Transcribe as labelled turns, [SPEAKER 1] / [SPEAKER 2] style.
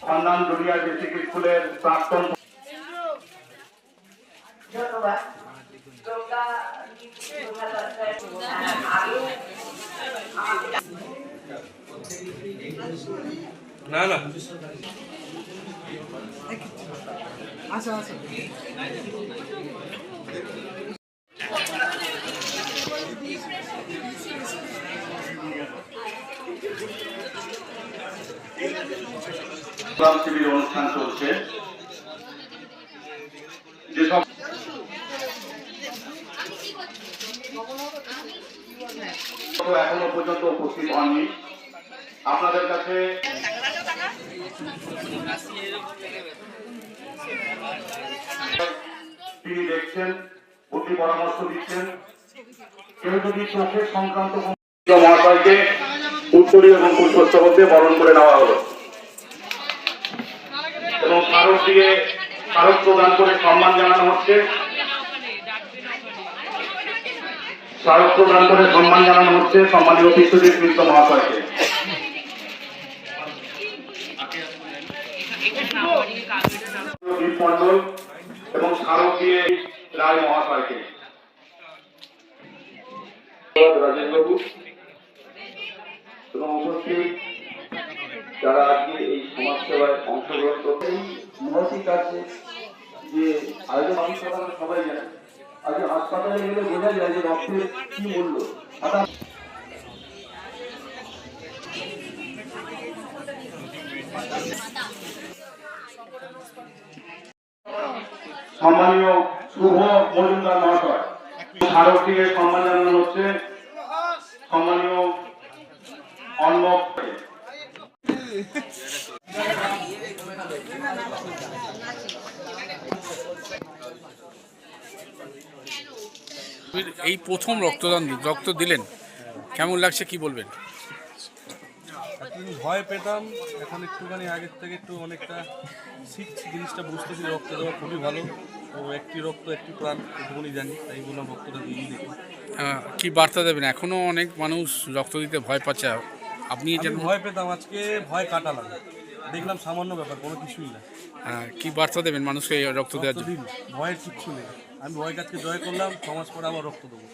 [SPEAKER 1] খন্দান junior basic স্কুলের প্রাক্তন
[SPEAKER 2] না না
[SPEAKER 3] আচ্ছা আচ্ছা
[SPEAKER 1] শিবির অনুষ্ঠান চলছে যেসব এখনো পর্যন্ত উপস্থিত হননি আপনাদের কাছে তিনি দেখছেন বুদ্ধি পরামর্শ দিচ্ছেন কেউ যদি চোখের সংক্রান্ত মহাশয়কে উত্তরীয় এবং পুষ্পস্তবকে বরণ করে নেওয়া হলো এবং স্মারক দিয়ে স্মারক প্রদান করে সম্মান জানানো হচ্ছে স্মারক প্রদান করে সম্মান জানানো হচ্ছে সম্মানীয় বিশ্বজিৎ মিত্র মহাশয়কে মন্ডল এবং স্মারক দিয়ে রায় মহাশয়কে রাজেশবাবু এবং উপস্থিত যারা আজকে এই সমাজ সেবায় অংশগ্রহণ করতে মহতি কাজে যে আয়োজন মানুষ সবাই জানে আজকে হাসপাতালে গেলে বোঝা যায় যে রক্তের কি মূল্য অর্থাৎ সম্মানীয় শুভ মজুমদার মহাশয় স্মারক দিয়ে সম্মান জানানো হচ্ছে সম্মানীয় অন্ন
[SPEAKER 4] এই প্রথম রক্ত দিলেন, কেমন লাগছে কি বলবেন?
[SPEAKER 2] ভয় পেতাম, এখন একটুখানি আগের থেকে একটু অনেকটা শিখছি, জিনিসটা বুঝতেছি। রক্ত দেওয়া খুবই ভালো, ও একটি রক্ত একটি প্রাণ, এটুকুনি জানি, তাই বললাম রক্তটা দিয়েই দেখি।
[SPEAKER 4] কি বার্তা দেবেন? এখনো অনেক মানুষ রক্ত দিতে ভয় পাচ্ছে, আপনি
[SPEAKER 2] ভয় পেতাম, আজকে ভয় কাটালাম, দেখলাম সামান্য ব্যাপার, কোনো কিছুই না।
[SPEAKER 4] কি বার্তা দেবেন মানুষকে রক্ত দেওয়ার জন্য?
[SPEAKER 2] ভয়ের কিচ্ছু নেই, আমি ভয়কে আজকে জয় করলাম, সমাজ পরে আবার রক্ত দেবো।